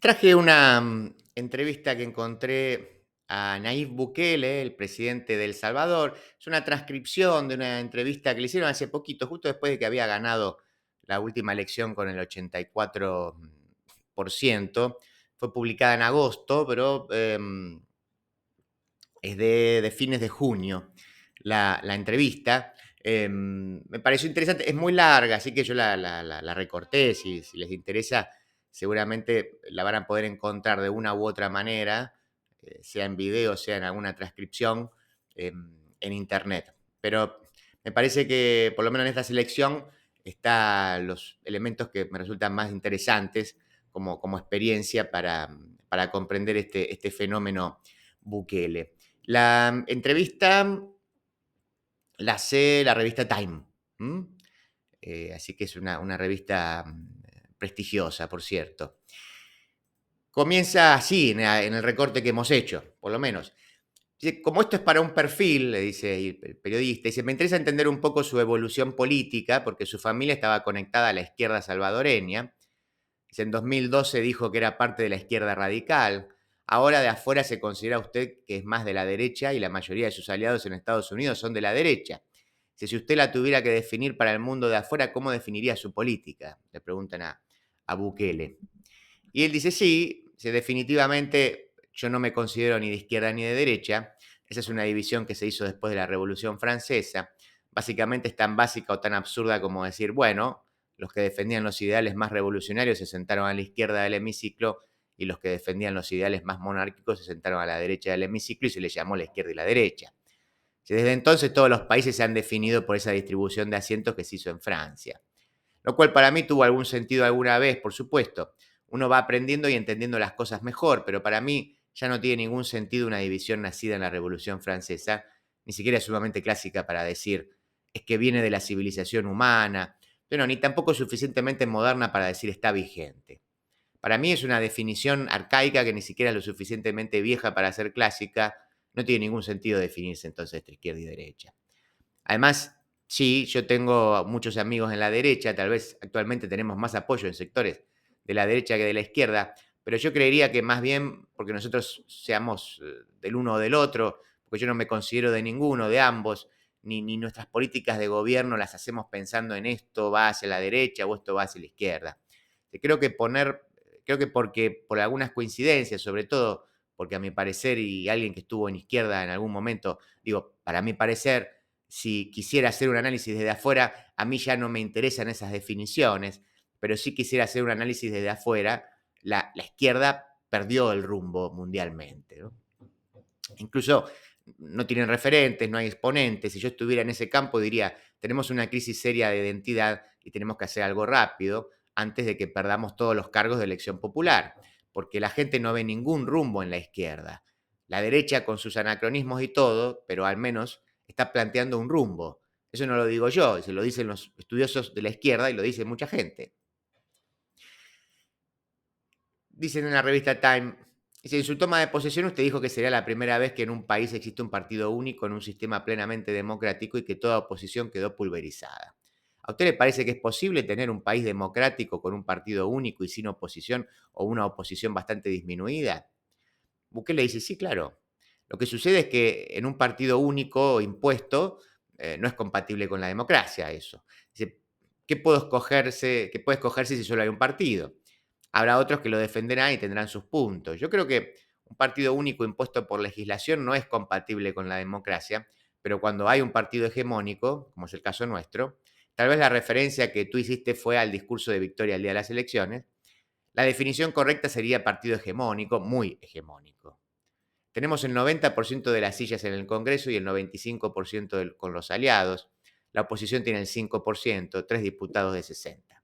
Traje una entrevista que encontré a Nayib Bukele, el presidente de El Salvador. Es una transcripción de una entrevista que le hicieron hace poquito, justo después de que había ganado la última elección con el 84%. Fue publicada en agosto, pero es de fines de junio la entrevista. Me pareció interesante, es muy larga, así que yo la recorté. Si les interesa, seguramente la van a poder encontrar de una u otra manera, sea en video, sea en alguna transcripción, en internet. Pero me parece que, por lo menos en esta selección, están los elementos que me resultan más interesantes como experiencia para comprender este fenómeno Bukele. La entrevista la hace la revista Time. ¿M? Así que es una revista prestigiosa, por cierto. Comienza así, en el recorte que hemos hecho, por lo menos. Dice, como esto es para un perfil, le dice el periodista, dice, me interesa entender un poco su evolución política, porque su familia estaba conectada a la izquierda salvadoreña. Dice, en 2012 dijo que era parte de la izquierda radical. Ahora de afuera se considera usted que es más de la derecha y la mayoría de sus aliados en Estados Unidos son de la derecha. Dice, si usted la tuviera que definir para el mundo de afuera, ¿cómo definiría su política? Le preguntan a Bukele. Y él dice, sí, dice, definitivamente yo no me considero ni de izquierda ni de derecha. Esa es una división que se hizo después de la Revolución Francesa. Básicamente es tan básica o tan absurda como decir, bueno, los que defendían los ideales más revolucionarios se sentaron a la izquierda del hemiciclo y los que defendían los ideales más monárquicos se sentaron a la derecha del hemiciclo y se les llamó la izquierda y la derecha. Desde entonces todos los países se han definido por esa distribución de asientos que se hizo en Francia. Lo cual para mí tuvo algún sentido alguna vez, por supuesto. Uno va aprendiendo y entendiendo las cosas mejor, pero para mí ya no tiene ningún sentido una división nacida en la Revolución Francesa, ni siquiera es sumamente clásica para decir es que viene de la civilización humana, pero ni tampoco es suficientemente moderna para decir está vigente. Para mí es una definición arcaica que ni siquiera es lo suficientemente vieja para ser clásica. No tiene ningún sentido definirse entonces entre izquierda y derecha. Además, sí, yo tengo muchos amigos en la derecha, tal vez actualmente tenemos más apoyo en sectores de la derecha que de la izquierda, pero yo creería que más bien porque nosotros seamos del uno o del otro, porque yo no me considero de ninguno, de ambos, ni nuestras políticas de gobierno las hacemos pensando en esto va hacia la derecha o esto va hacia la izquierda. Creo que porque por algunas coincidencias, sobre todo porque a mi parecer y alguien que estuvo en izquierda en algún momento, digo, para mi parecer, si quisiera hacer un análisis desde afuera, a mí ya no me interesan esas definiciones, pero sí quisiera hacer un análisis desde afuera, la izquierda perdió el rumbo mundialmente, ¿no? Incluso no tienen referentes, no hay exponentes. Si yo estuviera en ese campo, diría, tenemos una crisis seria de identidad y tenemos que hacer algo rápido antes de que perdamos todos los cargos de elección popular, porque la gente no ve ningún rumbo en la izquierda. La derecha, con sus anacronismos y todo, pero al menos está planteando un rumbo. Eso no lo digo yo, se lo dicen los estudiosos de la izquierda y lo dice mucha gente. Dicen en la revista Time, dice, en su toma de posesión usted dijo que sería la primera vez que en un país existe un partido único en un sistema plenamente democrático y que toda oposición quedó pulverizada. ¿A usted le parece que es posible tener un país democrático con un partido único y sin oposición o una oposición bastante disminuida? Bukele dice, sí, claro. Lo que sucede es que en un partido único impuesto no es compatible con la democracia eso. Dice, ¿qué puede escogerse si solo hay un partido? Habrá otros que lo defenderán y tendrán sus puntos. Yo creo que un partido único impuesto por legislación no es compatible con la democracia, pero cuando hay un partido hegemónico, como es el caso nuestro, tal vez la referencia que tú hiciste fue al discurso de victoria el día de las elecciones, la definición correcta sería partido hegemónico, muy hegemónico. Tenemos el 90% de las sillas en el Congreso y el 95% con los aliados. La oposición tiene el 5%, 3 diputados de 60.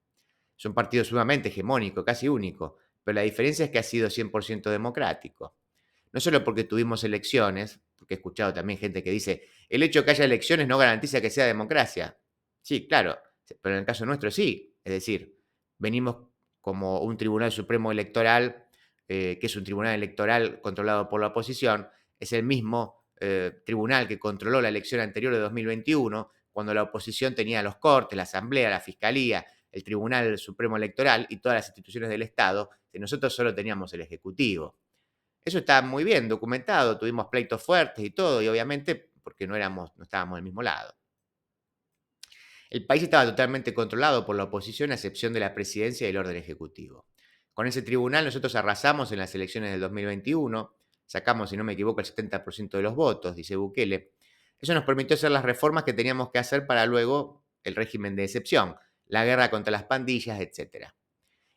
Es un partido sumamente hegemónico, casi único, pero la diferencia es que ha sido 100% democrático. No solo porque tuvimos elecciones, porque he escuchado también gente que dice, el hecho de que haya elecciones no garantiza que sea democracia. Sí, claro, pero en el caso nuestro sí. Es decir, venimos como un Tribunal Supremo Electoral, que es un tribunal electoral controlado por la oposición, es el mismo tribunal que controló la elección anterior de 2021, cuando la oposición tenía los cortes, la asamblea, la fiscalía, el Tribunal Supremo Electoral y todas las instituciones del Estado, que nosotros solo teníamos el Ejecutivo. Eso está muy bien documentado, tuvimos pleitos fuertes y todo, y obviamente porque no estábamos del mismo lado. El país estaba totalmente controlado por la oposición, a excepción de la presidencia y el orden ejecutivo. Con ese tribunal nosotros arrasamos en las elecciones del 2021, sacamos, si no me equivoco, el 70% de los votos, dice Bukele. Eso nos permitió hacer las reformas que teníamos que hacer para luego el régimen de excepción, la guerra contra las pandillas, etc.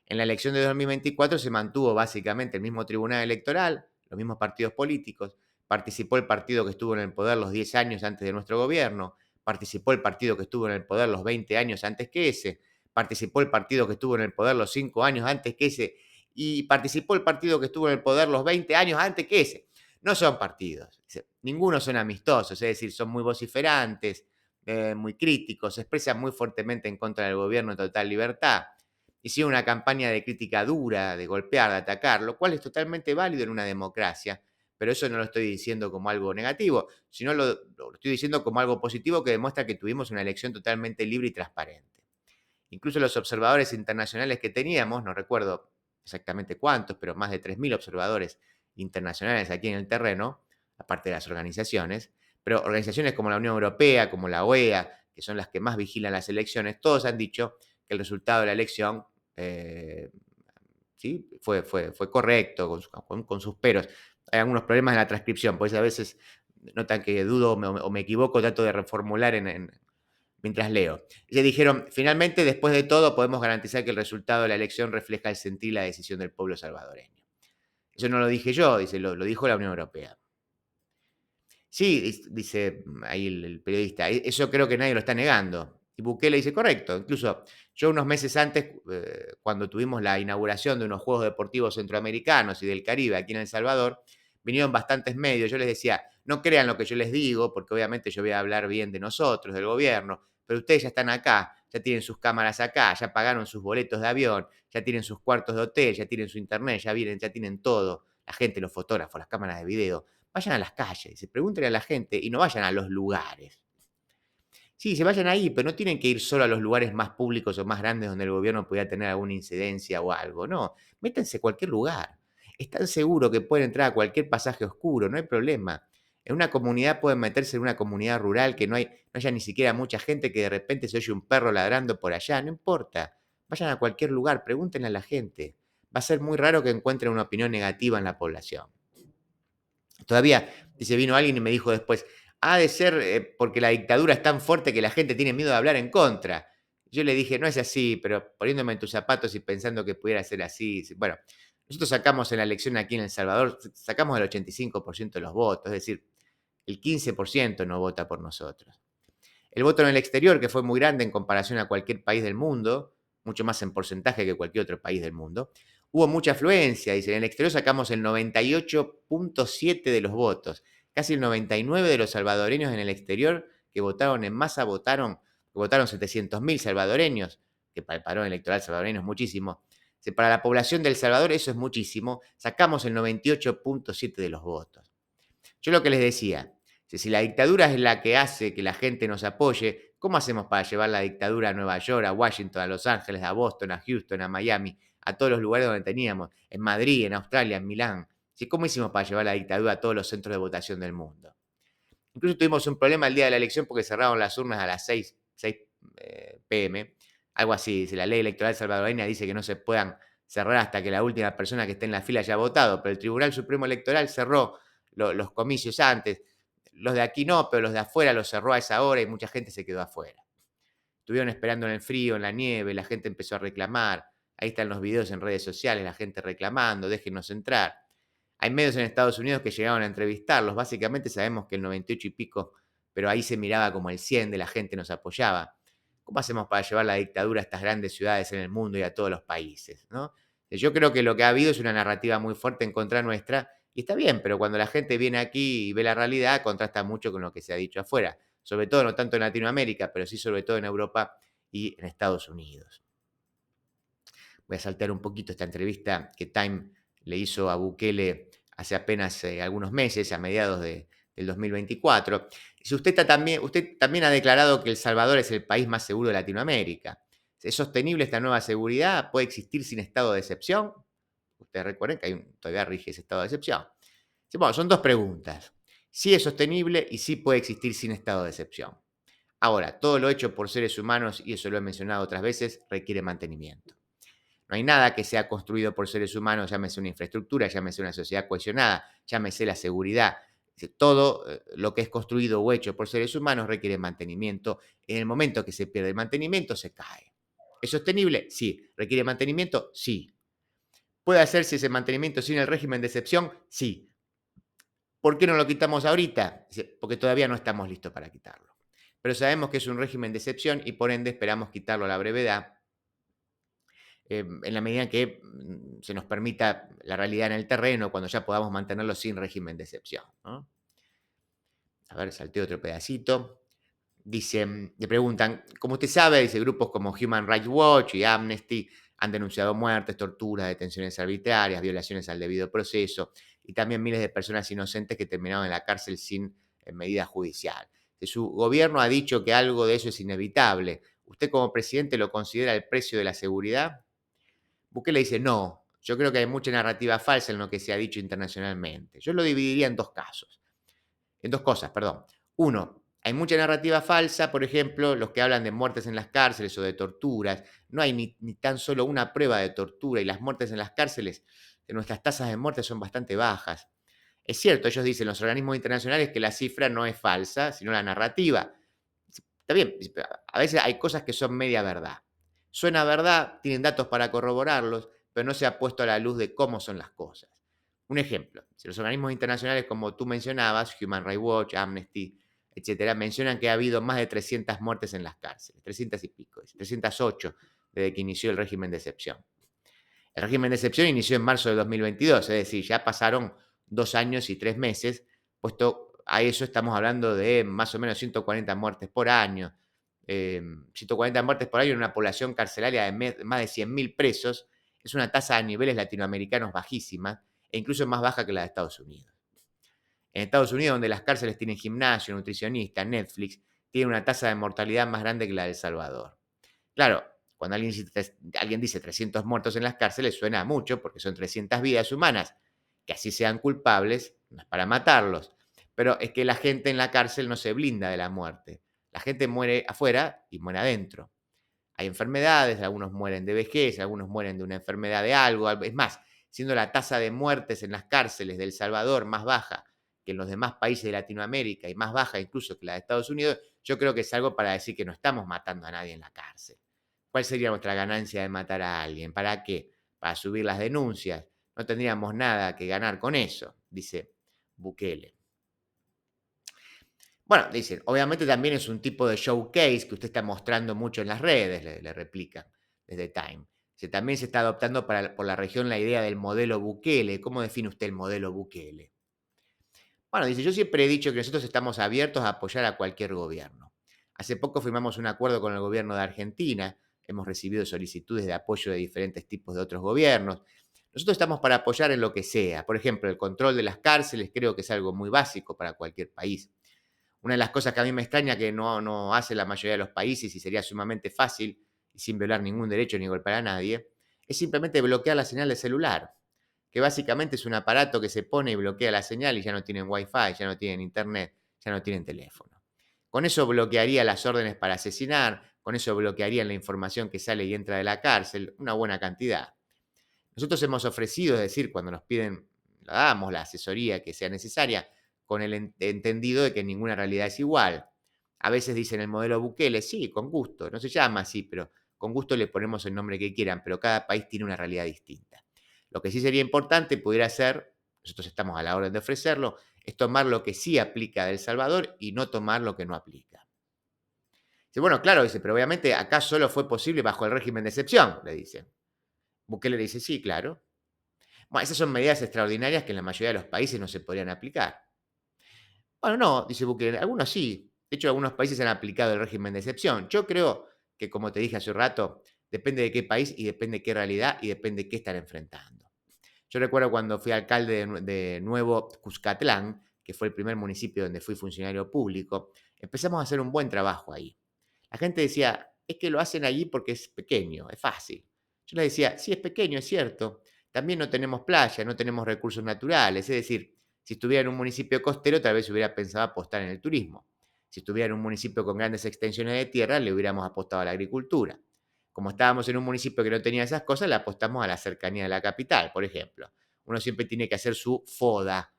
En la elección de 2024 se mantuvo básicamente el mismo tribunal electoral, los mismos partidos políticos, participó el partido que estuvo en el poder los 10 años antes de nuestro gobierno, participó el partido que estuvo en el poder los 20 años antes que ese, participó el partido que estuvo en el poder los 5 años antes que ese, y participó el partido que estuvo en el poder los 20 años antes que ese. No son partidos, ninguno son amistosos, es decir, son muy vociferantes, muy críticos, se expresan muy fuertemente en contra del gobierno en total libertad. Hicieron una campaña de crítica dura, de golpear, de atacar, lo cual es totalmente válido en una democracia, pero eso no lo estoy diciendo como algo negativo, sino lo estoy diciendo como algo positivo que demuestra que tuvimos una elección totalmente libre y transparente. Incluso los observadores internacionales que teníamos, no recuerdo exactamente cuántos, pero más de 3.000 observadores internacionales aquí en el terreno, aparte de las organizaciones, pero organizaciones como la Unión Europea, como la OEA, que son las que más vigilan las elecciones, todos han dicho que el resultado de la elección ¿sí? fue correcto, con sus peros. Hay algunos problemas en la transcripción, pues a veces notan que dudo o me equivoco, trato de reformular mientras leo. Le dijeron, finalmente, después de todo, podemos garantizar que el resultado de la elección refleja el sentir y la decisión del pueblo salvadoreño. Eso no lo dije yo, dice, lo dijo la Unión Europea. Sí, dice ahí el periodista, eso creo que nadie lo está negando. Y Bukele dice, correcto, incluso yo unos meses antes, cuando tuvimos la inauguración de unos Juegos Deportivos Centroamericanos y del Caribe aquí en El Salvador, vinieron bastantes medios, yo les decía, no crean lo que yo les digo, porque obviamente yo voy a hablar bien de nosotros, del gobierno, pero ustedes ya están acá, ya tienen sus cámaras acá, ya pagaron sus boletos de avión, ya tienen sus cuartos de hotel, ya tienen su internet, ya tienen todo, la gente, los fotógrafos, las cámaras de video. Vayan a las calles, pregúntenle a la gente y no vayan a los lugares. Sí, se vayan ahí, pero no tienen que ir solo a los lugares más públicos o más grandes donde el gobierno pudiera tener alguna incidencia o algo. No, métanse a cualquier lugar. Están seguros que pueden entrar a cualquier pasaje oscuro, no hay problema. En una comunidad pueden meterse en una comunidad rural que no haya ni siquiera mucha gente, que de repente se oye un perro ladrando por allá, no importa. Vayan a cualquier lugar, pregúntenle a la gente. Va a ser muy raro que encuentren una opinión negativa en la población. Todavía, dice, vino alguien y me dijo después, ha de ser porque la dictadura es tan fuerte que la gente tiene miedo de hablar en contra. Yo le dije, no es así, pero poniéndome en tus zapatos y pensando que pudiera ser así. Bueno, nosotros sacamos en la elección aquí en El Salvador, sacamos el 85% de los votos, es decir, el 15% no vota por nosotros. El voto en el exterior, que fue muy grande en comparación a cualquier país del mundo, mucho más en porcentaje que cualquier otro país del mundo, hubo mucha afluencia. Dice, en el exterior sacamos el 98.7% de los votos. Casi el 99% de los salvadoreños en el exterior que votaron en masa votaron 700.000 salvadoreños, que para el padrón electoral salvadoreño es muchísimo. Para la población de El Salvador eso es muchísimo. Sacamos el 98.7% de los votos. Yo lo que les decía, si la dictadura es la que hace que la gente nos apoye, ¿cómo hacemos para llevar la dictadura a Nueva York, a Washington, a Los Ángeles, a Boston, a Houston, a Miami, a todos los lugares donde teníamos, en Madrid, en Australia, en Milán? ¿Cómo hicimos para llevar la dictadura a todos los centros de votación del mundo? Incluso tuvimos un problema el día de la elección porque cerraron las urnas a las 6 p.m., algo así. La ley electoral salvadoreña dice que no se puedan cerrar hasta que la última persona que esté en la fila haya votado, pero el Tribunal Supremo Electoral cerró los comicios antes. Los de aquí no, pero los de afuera los cerró a esa hora y mucha gente se quedó afuera. Estuvieron esperando en el frío, en la nieve, la gente empezó a reclamar. Ahí están los videos en redes sociales, la gente reclamando, déjenos entrar. Hay medios en Estados Unidos que llegaron a entrevistarlos. Básicamente sabemos que el 98 y pico, pero ahí se miraba como el 100 de la gente nos apoyaba. ¿Cómo hacemos para llevar la dictadura a estas grandes ciudades en el mundo y a todos los países, ¿no? Yo creo que lo que ha habido es una narrativa muy fuerte en contra nuestra, y está bien, pero cuando la gente viene aquí y ve la realidad, contrasta mucho con lo que se ha dicho afuera. Sobre todo, no tanto en Latinoamérica, pero sí sobre todo en Europa y en Estados Unidos. Voy a saltar un poquito esta entrevista que Time le hizo a Bukele hace apenas algunos meses, a mediados del 2024. Si usted también ha declarado que El Salvador es el país más seguro de Latinoamérica. ¿Es sostenible esta nueva seguridad? ¿Puede existir sin estado de excepción? Ustedes recuerden que todavía rige ese estado de excepción. Bueno, son dos preguntas. Sí es sostenible y sí puede existir sin estado de excepción. Ahora, todo lo hecho por seres humanos, y eso lo he mencionado otras veces, requiere mantenimiento. No hay nada que sea construido por seres humanos, llámese una infraestructura, llámese una sociedad cohesionada, llámese la seguridad. Todo lo que es construido o hecho por seres humanos requiere mantenimiento. En el momento que se pierde el mantenimiento, se cae. ¿Es sostenible? Sí. ¿Requiere mantenimiento? Sí. ¿Puede hacerse ese mantenimiento sin el régimen de excepción? Sí. ¿Por qué no lo quitamos ahorita? Porque todavía no estamos listos para quitarlo. Pero sabemos que es un régimen de excepción y por ende esperamos quitarlo a la brevedad, en la medida en que se nos permita la realidad en el terreno, cuando ya podamos mantenerlo sin régimen de excepción, ¿no? A ver, salteo otro pedacito. Dice, le preguntan, como usted sabe, dice, grupos como Human Rights Watch y Amnesty han denunciado muertes, torturas, detenciones arbitrarias, violaciones al debido proceso y también miles de personas inocentes que terminaron en la cárcel sin medida judicial. Su gobierno ha dicho que algo de eso es inevitable. ¿Usted como presidente lo considera el precio de la seguridad? Bukele dice, no, yo creo que hay mucha narrativa falsa en lo que se ha dicho internacionalmente. Yo lo dividiría en dos casos. En dos cosas, perdón. Uno, hay mucha narrativa falsa, por ejemplo, los que hablan de muertes en las cárceles o de torturas. No hay ni tan solo una prueba de tortura y las muertes en las cárceles, nuestras tasas de muerte son bastante bajas. Es cierto, ellos dicen, los organismos internacionales, que la cifra no es falsa, sino la narrativa. Está bien, a veces hay cosas que son media verdad. Suena verdad, tienen datos para corroborarlos, pero no se ha puesto a la luz de cómo son las cosas. Un ejemplo, si los organismos internacionales, como tú mencionabas, Human Rights Watch, Amnesty, etcétera, mencionan que ha habido más de 300 muertes en las cárceles, 300 y pico, 308 desde que inició el régimen de excepción. El régimen de excepción inició en marzo de 2022, es decir, ya pasaron 2 años y 3 meses, puesto a eso estamos hablando de más o menos 140 muertes por año. 140 muertes por año en una población carcelaria de más de 100.000 presos, es una tasa a niveles latinoamericanos bajísima e incluso más baja que la de Estados Unidos. En Estados Unidos, donde las cárceles tienen gimnasio, nutricionista, Netflix, tiene una tasa de mortalidad más grande que la de El Salvador. Claro, cuando alguien dice 300 muertos en las cárceles, suena mucho porque son 300 vidas humanas. Que así sean culpables, no es para matarlos. Pero es que la gente en la cárcel no se blinda de la muerte. La gente muere afuera y muere adentro. Hay enfermedades, algunos mueren de vejez, algunos mueren de una enfermedad de algo. Es más, siendo la tasa de muertes en las cárceles de El Salvador más baja que en los demás países de Latinoamérica y más baja incluso que la de Estados Unidos, yo creo que es algo para decir que no estamos matando a nadie en la cárcel. ¿Cuál sería nuestra ganancia de matar a alguien? ¿Para qué? Para subir las denuncias. No tendríamos nada que ganar con eso, dice Bukele. Bueno, dicen, obviamente también es un tipo de showcase que usted está mostrando mucho en las redes, le replican desde Time. También se está adoptando por la región la idea del modelo Bukele. ¿Cómo define usted el modelo Bukele? Bueno, dice, yo siempre he dicho que nosotros estamos abiertos a apoyar a cualquier gobierno. Hace poco firmamos un acuerdo con el gobierno de Argentina, hemos recibido solicitudes de apoyo de diferentes tipos de otros gobiernos. Nosotros estamos para apoyar en lo que sea. Por ejemplo, el control de las cárceles creo que es algo muy básico para cualquier país. Una de las cosas que a mí me extraña que no hace la mayoría de los países y sería sumamente fácil y sin violar ningún derecho ni golpear a nadie, es simplemente bloquear la señal de celular, que básicamente es un aparato que se pone y bloquea la señal y ya no tienen wifi, ya no tienen internet, ya no tienen teléfono. Con eso bloquearía las órdenes para asesinar, con eso bloquearían la información que sale y entra de la cárcel, una buena cantidad. Nosotros hemos ofrecido, es decir, cuando nos piden, la damos la asesoría que sea necesaria, con el entendido de que ninguna realidad es igual. A veces dicen el modelo Bukele, sí, con gusto, no se llama así, pero con gusto le ponemos el nombre que quieran, pero cada país tiene una realidad distinta. Lo que sí sería importante pudiera ser, nosotros estamos a la orden de ofrecerlo, es tomar lo que sí aplica de El Salvador y no tomar lo que no aplica. Dice, bueno, claro, dice, pero obviamente acá solo fue posible bajo el régimen de excepción, le dice. Bukele le dice, sí, claro. Bueno, esas son medidas extraordinarias que en la mayoría de los países no se podrían aplicar. Bueno, no, dice Bukele, algunos sí. De hecho, algunos países han aplicado el régimen de excepción. Yo creo que, como te dije hace un rato, depende de qué país y depende de qué realidad y depende de qué están enfrentando. Yo recuerdo cuando fui alcalde de Nuevo Cuscatlán, que fue el primer municipio donde fui funcionario público, empezamos a hacer un buen trabajo ahí. La gente decía, es que lo hacen allí porque es pequeño, es fácil. Yo les decía, sí, es pequeño, es cierto. También no tenemos playa, no tenemos recursos naturales. Es decir, si estuviera en un municipio costero, tal vez hubiera pensado apostar en el turismo. Si estuviera en un municipio con grandes extensiones de tierra, le hubiéramos apostado a la agricultura. Como estábamos en un municipio que no tenía esas cosas, le apostamos a la cercanía de la capital, por ejemplo. Uno siempre tiene que hacer su FODA.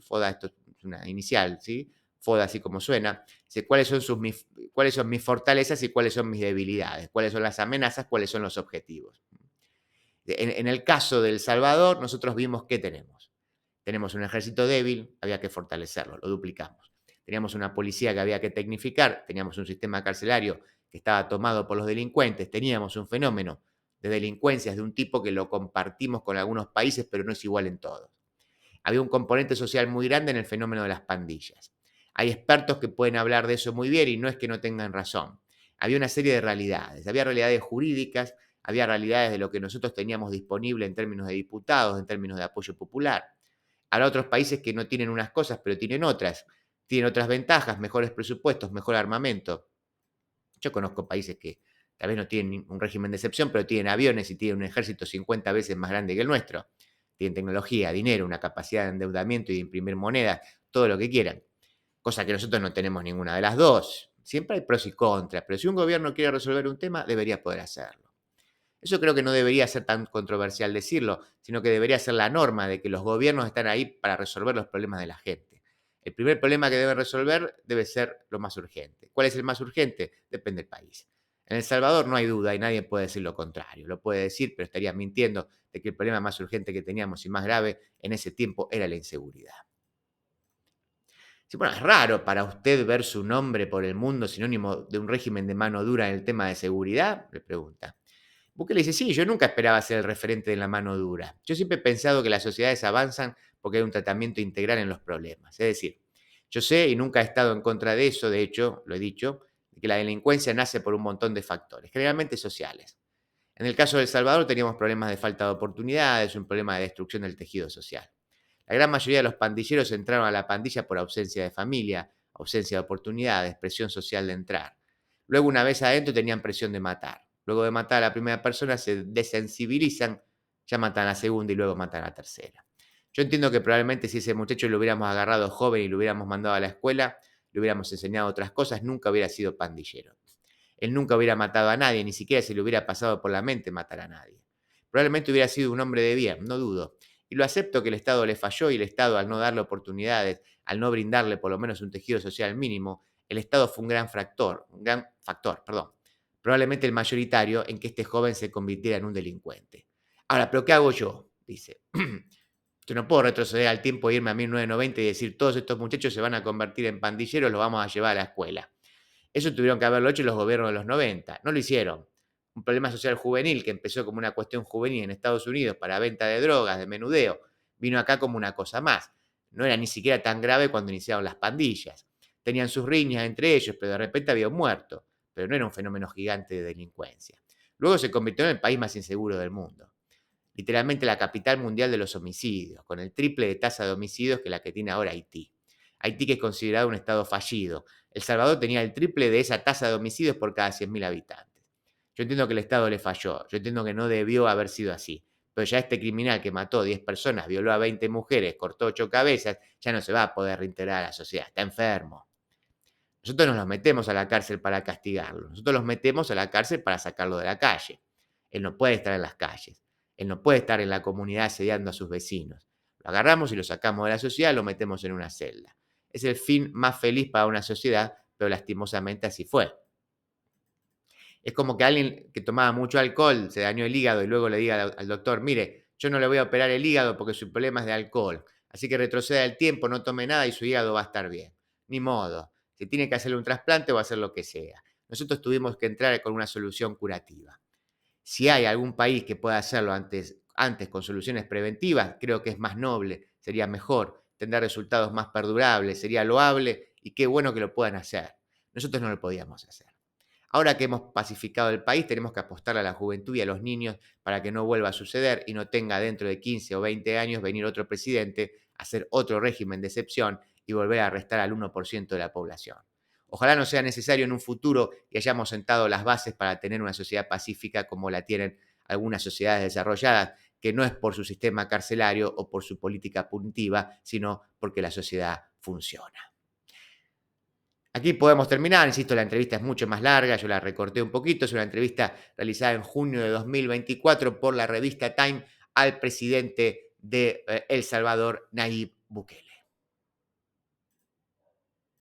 FODA, esto es una inicial, ¿sí? FODA, así como suena. Dice, cuáles son mis fortalezas y cuáles son mis debilidades, cuáles son las amenazas, cuáles son los objetivos. En el caso de El Salvador, nosotros vimos qué tenemos. Tenemos un ejército débil, había que fortalecerlo, lo duplicamos. Teníamos una policía que había que tecnificar, teníamos un sistema carcelario que estaba tomado por los delincuentes, teníamos un fenómeno de delincuencias de un tipo que lo compartimos con algunos países, pero no es igual en todos. Había un componente social muy grande en el fenómeno de las pandillas. Hay expertos que pueden hablar de eso muy bien y no es que no tengan razón. Había una serie de realidades. Había realidades jurídicas, había realidades de lo que nosotros teníamos disponible en términos de diputados, en términos de apoyo popular. Habrá otros países que no tienen unas cosas, pero tienen otras. Tienen otras ventajas, mejores presupuestos, mejor armamento. Yo conozco países que tal vez no tienen un régimen de excepción, pero tienen aviones y tienen un ejército 50 veces más grande que el nuestro. Tienen tecnología, dinero, una capacidad de endeudamiento y de imprimir moneda, todo lo que quieran. Cosa que nosotros no tenemos ninguna de las dos. Siempre hay pros y contras, pero si un gobierno quiere resolver un tema, debería poder hacerlo. Eso creo que no debería ser tan controversial decirlo, sino que debería ser la norma de que los gobiernos están ahí para resolver los problemas de la gente. El primer problema que deben resolver debe ser lo más urgente. ¿Cuál es el más urgente? Depende del país. En El Salvador no hay duda y nadie puede decir lo contrario. Lo puede decir, pero estaría mintiendo de que el problema más urgente que teníamos y más grave en ese tiempo era la inseguridad. Sí, bueno, es raro para usted ver su nombre por el mundo sinónimo de un régimen de mano dura en el tema de seguridad, le pregunta. Bukele dice, sí, yo nunca esperaba ser el referente de la mano dura. Yo siempre he pensado que las sociedades avanzan porque hay un tratamiento integral en los problemas. Es decir, yo sé y nunca he estado en contra de eso, de hecho, lo he dicho, que la delincuencia nace por un montón de factores, generalmente sociales. En el caso de El Salvador teníamos problemas de falta de oportunidades, un problema de destrucción del tejido social. La gran mayoría de los pandilleros entraron a la pandilla por ausencia de familia, ausencia de oportunidades, presión social de entrar. Luego, una vez adentro, tenían presión de matar. Luego de matar a la primera persona, se desensibilizan, ya matan a la segunda y luego matan a la tercera. Yo entiendo que probablemente si ese muchacho lo hubiéramos agarrado joven y lo hubiéramos mandado a la escuela, le hubiéramos enseñado otras cosas, nunca hubiera sido pandillero. Él nunca hubiera matado a nadie, ni siquiera se le hubiera pasado por la mente matar a nadie. Probablemente hubiera sido un hombre de bien, no dudo. Y lo acepto que el Estado le falló y el Estado, al no darle oportunidades, al no brindarle por lo menos un tejido social mínimo, el Estado fue un gran factor, perdón, probablemente el mayoritario en que este joven se convirtiera en un delincuente. Ahora, ¿pero qué hago yo? Dice. Yo no puedo retroceder al tiempo e irme a 1990 y decir, todos estos muchachos se van a convertir en pandilleros, los vamos a llevar a la escuela. Eso tuvieron que haberlo hecho los gobiernos de los 90. No lo hicieron. Un problema social juvenil que empezó como una cuestión juvenil en Estados Unidos para venta de drogas, de menudeo, vino acá como una cosa más. No era ni siquiera tan grave cuando iniciaron las pandillas. Tenían sus riñas entre ellos, pero de repente había un muerto. Pero no era un fenómeno gigante de delincuencia. Luego se convirtió en el país más inseguro del mundo. Literalmente la capital mundial de los homicidios, con el triple de tasa de homicidios que la que tiene ahora Haití. Haití, que es considerado un estado fallido. El Salvador tenía el triple de esa tasa de homicidios por cada 100.000 habitantes. Yo entiendo que el Estado le falló, yo entiendo que no debió haber sido así, pero ya este criminal que mató 10 personas, violó a 20 mujeres, cortó 8 cabezas, ya no se va a poder reintegrar a la sociedad, está enfermo. Nosotros nos los metemos a la cárcel para castigarlo, nosotros los metemos a la cárcel para sacarlo de la calle. Él no puede estar en las calles, él no puede estar en la comunidad asediando a sus vecinos. Lo agarramos y lo sacamos de la sociedad y lo metemos en una celda. Es el fin más feliz para una sociedad, pero lastimosamente así fue. Es como que alguien que tomaba mucho alcohol se dañó el hígado y luego le diga al doctor, mire, yo no le voy a operar el hígado porque su problema es de alcohol. Así que retroceda el tiempo, no tome nada y su hígado va a estar bien. Ni modo. Si tiene que hacerle un trasplante o hacer lo que sea. Nosotros tuvimos que entrar con una solución curativa. Si hay algún país que pueda hacerlo antes con soluciones preventivas, creo que es más noble, sería mejor, tendrá resultados más perdurables, sería loable y qué bueno que lo puedan hacer. Nosotros no lo podíamos hacer. Ahora que hemos pacificado el país, tenemos que apostar a la juventud y a los niños para que no vuelva a suceder y no tenga dentro de 15 o 20 años venir otro presidente, hacer otro régimen de excepción y volver a arrestar al 1% de la población. Ojalá no sea necesario en un futuro y hayamos sentado las bases para tener una sociedad pacífica como la tienen algunas sociedades desarrolladas, que no es por su sistema carcelario o por su política punitiva, sino porque la sociedad funciona. Aquí podemos terminar, insisto, la entrevista es mucho más larga, yo la recorté un poquito, es una entrevista realizada en junio de 2024 por la revista Time al presidente de El Salvador, Nayib Bukele.